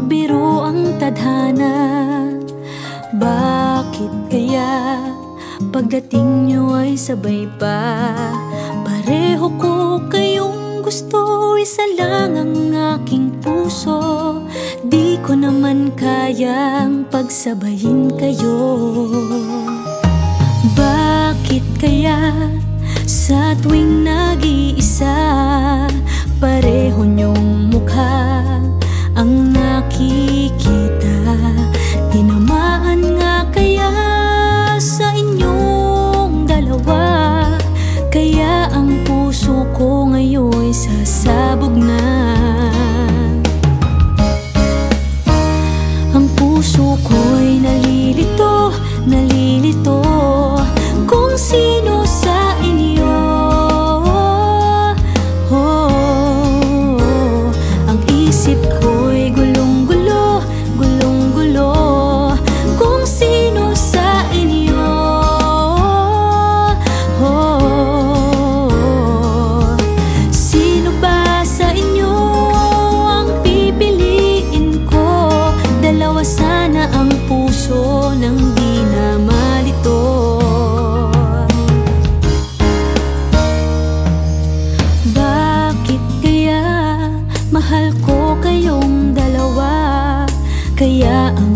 magbiro ang tadhana. Bakit kaya pagdating nyo ay sabay pa? Pareho ko kayong gusto, isa lang ang aking puso. Di ko naman kayang pagsabayin kayo. Bakit kaya sa tuwing nag-iisa, pareho nyong mukha ang nakikita? Tinamaan nga kaya sa inyong dalawa, kaya ang puso ko ngayon'y sasabog na. Ang puso ko'y nalilito, nalilito kung sino sa inyo. Ang isip ko'y gulong-gulo, gulong-gulo kung sino sa inyo. Sino ba sa inyo ang pipiliin ko? Dalawa sana ang puso nang di na malito. Bakit kaya mahal ko kayong dalawa, kaya ang